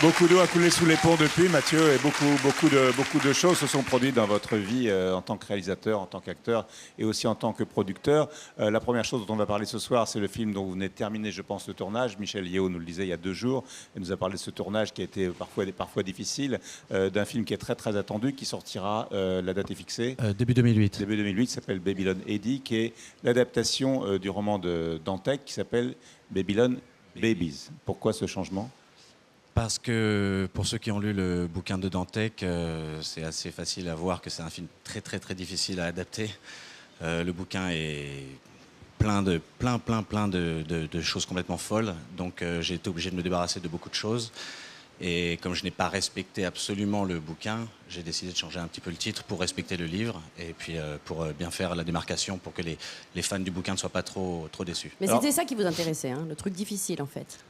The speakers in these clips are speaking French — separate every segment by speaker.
Speaker 1: Beaucoup d'eau a coulé sous les ponts depuis, Mathieu, et beaucoup de choses se sont produites dans votre vie en tant que réalisateur, en tant qu'acteur et aussi en tant que producteur. La première chose dont on va parler ce soir, c'est le film dont vous venez de terminer, je pense, le tournage. Michel Yeo nous le disait il y a 2 jours. Elle nous a parlé de ce tournage qui a été parfois difficile, d'un film qui est très très attendu, qui sortira, la date est fixée.
Speaker 2: Début 2008.
Speaker 1: Début 2008, s'appelle Babylon AD, qui est l'adaptation du roman de Dantec qui s'appelle Babylon Babies. Pourquoi ce changement ?
Speaker 2: Parce que pour ceux qui ont lu le bouquin de Dantec, c'est assez facile à voir que c'est un film très très très difficile à adapter. Le bouquin est plein de choses complètement folles, donc j'ai été obligé de me débarrasser de beaucoup de choses. Et comme je n'ai pas respecté absolument le bouquin, j'ai décidé de changer un petit peu le titre pour respecter le livre et puis pour bien faire la démarcation pour que les fans du bouquin ne soient pas trop déçus.
Speaker 3: Mais c'était ça qui vous intéressait, hein, le truc difficile en fait.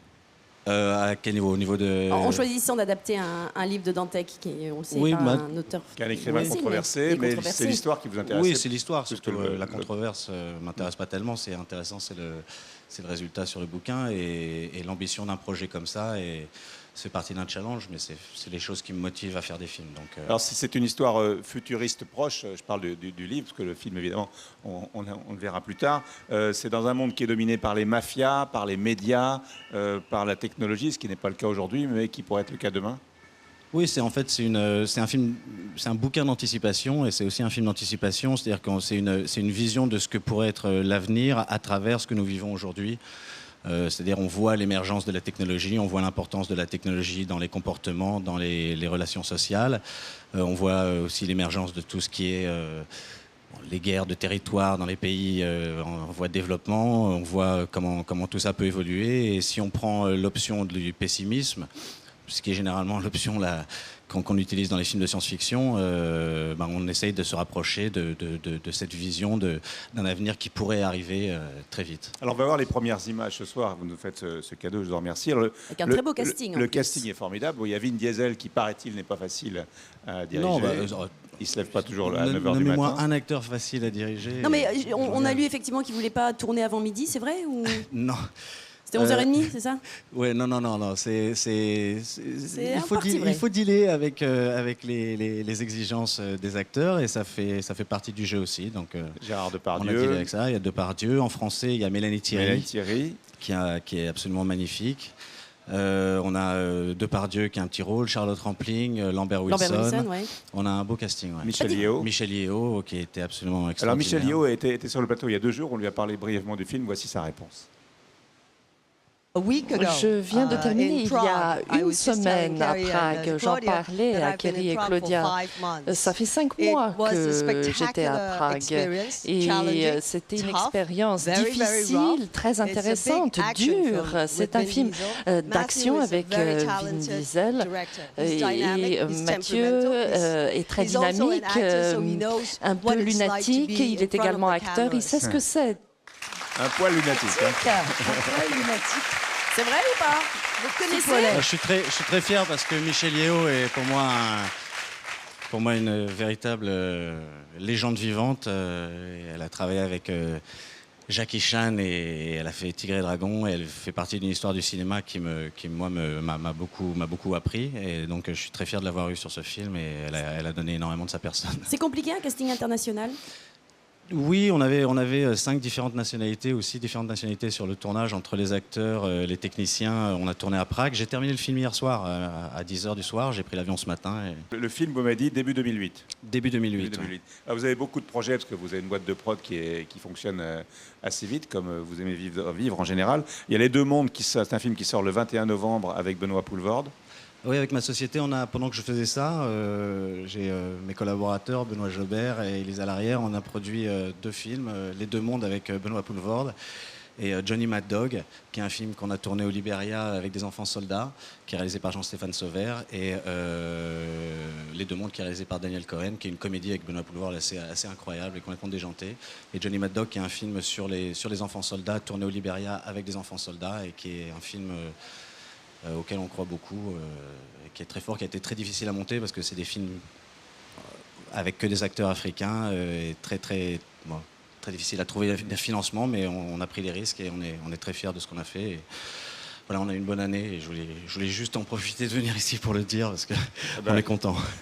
Speaker 2: À quel niveau ? Au niveau de...
Speaker 3: En choisissant d'adapter un livre de Dantec, qui est, on le sait,
Speaker 2: Oui,
Speaker 3: un auteur...
Speaker 1: Qui est un écrivain controversé, mais c'est l'histoire qui vous intéresse.
Speaker 2: Oui, c'est l'histoire, parce que la controverse ne m'intéresse pas tellement. C'est intéressant, c'est le résultat sur le bouquin et l'ambition d'un projet comme ça. Et c'est partie d'un challenge, mais c'est les choses qui me motivent à faire des films. Donc,
Speaker 1: Alors, si c'est une histoire futuriste proche, je parle du livre, parce que le film, évidemment, on le verra plus tard, c'est dans un monde qui est dominé par les mafias, par les médias, par la technologie, ce qui n'est pas le cas aujourd'hui, mais qui pourrait être le cas demain.
Speaker 2: Oui, c'est un film, c'est un bouquin d'anticipation et c'est aussi un film d'anticipation, c'est-à-dire que c'est une vision de ce que pourrait être l'avenir à travers ce que nous vivons aujourd'hui. C'est-à-dire on voit l'émergence de la technologie, on voit l'importance de la technologie dans les comportements, dans les relations sociales. On voit aussi l'émergence de tout ce qui est les guerres de territoire dans les pays en voie de développement. On voit comment tout ça peut évoluer. Et si on prend l'option du pessimisme, ce qui est généralement l'option qu'on utilise dans les films de science-fiction, on essaye de se rapprocher de cette vision d'un avenir qui pourrait arriver très vite.
Speaker 1: Alors on va voir les premières images ce soir, vous nous faites ce cadeau, je vous en remercie.
Speaker 3: Avec un très beau casting.
Speaker 1: Le casting est formidable, il y a Vin Diesel qui, paraît-il, n'est pas facile à diriger. Non, il ne se lève pas toujours à 9h du matin.
Speaker 2: Nommez-moi un acteur facile à diriger.
Speaker 3: Non mais on a lu effectivement qu'il ne voulait pas tourner avant midi, c'est vrai ou...
Speaker 2: Non.
Speaker 3: C'était 11h30, c'est ça ?
Speaker 2: Ouais, non. Il faut dealer avec les exigences des acteurs et ça fait partie du jeu aussi. Donc,
Speaker 1: Gérard Depardieu.
Speaker 2: On a dealé avec ça. Il y a Depardieu. En français, il y a Mélanie Thierry. Qui est absolument magnifique. On a Depardieu qui a un petit rôle, Charlotte Rampling, Lambert Wilson.
Speaker 3: Ouais.
Speaker 2: On a un beau casting. Ouais.
Speaker 1: Michel
Speaker 2: Yeo qui était absolument extraordinaire.
Speaker 1: Alors Michel Yeo était sur le plateau il y a 2 jours. On lui a parlé brièvement du film. Voici sa réponse.
Speaker 4: Je viens de terminer il y a une semaine à Prague. J'en parlais à Kerry et Claudia. Ça fait 5 mois que j'étais à Prague et c'était une expérience difficile, très intéressante, dure. C'est un film d'action avec Vin Diesel et Mathieu est très dynamique, un peu lunatique. Il est également acteur, il sait ce que c'est.
Speaker 1: Un poil lunatique.
Speaker 3: Un poil lunatique. C'est vrai ou pas ? Vous connaissez ?
Speaker 2: Je suis très fier parce que Michel Yeo est pour moi une véritable légende vivante. Elle a travaillé avec Jackie Chan et elle a fait Tigre et Dragon. Et elle fait partie d'une histoire du cinéma qui m'a beaucoup appris. Et donc je suis très fier de l'avoir eue sur ce film et elle a donné énormément de sa personne.
Speaker 3: C'est compliqué un casting international ?
Speaker 2: Oui, on avait 5 différentes nationalités, aussi différentes nationalités sur le tournage, entre les acteurs, les techniciens. On a tourné à Prague. J'ai terminé le film hier soir, à 10h du soir. J'ai pris l'avion ce matin.
Speaker 1: Le film, vous m'avez dit, début 2008.
Speaker 2: Début 2008.
Speaker 1: Début 2008. Alors, vous avez beaucoup de projets, parce que vous avez une boîte de prod qui fonctionne assez vite, comme vous aimez vivre en général. Il y a Les Deux Mondes, c'est un film qui sort le 21 novembre avec Benoît Poelvoorde.
Speaker 2: Oui, avec ma société, pendant que je faisais ça, j'ai mes collaborateurs, Benoît Jobert et Elisa Larrière, on a produit 2 films, Les Deux Mondes avec Benoît Poelvoorde et Johnny Mad Dog, qui est un film qu'on a tourné au Libéria avec des enfants soldats, qui est réalisé par Jean-Stéphane Sauvert, et Les Deux Mondes qui est réalisé par Daniel Cohen, qui est une comédie avec Benoît Poelvoorde assez incroyable et complètement déjantée, et Johnny Mad Dog qui est un film sur les enfants soldats, tourné au Libéria avec des enfants soldats, et qui est un film... auquel on croit beaucoup, qui est très fort, qui a été très difficile à monter parce que c'est des films avec que des acteurs africains et très difficile à trouver des financements, mais on a pris les risques et on est très fiers de ce qu'on a fait. voilà, on a eu une bonne année et je voulais juste en profiter de venir ici pour le dire parce qu'on est content.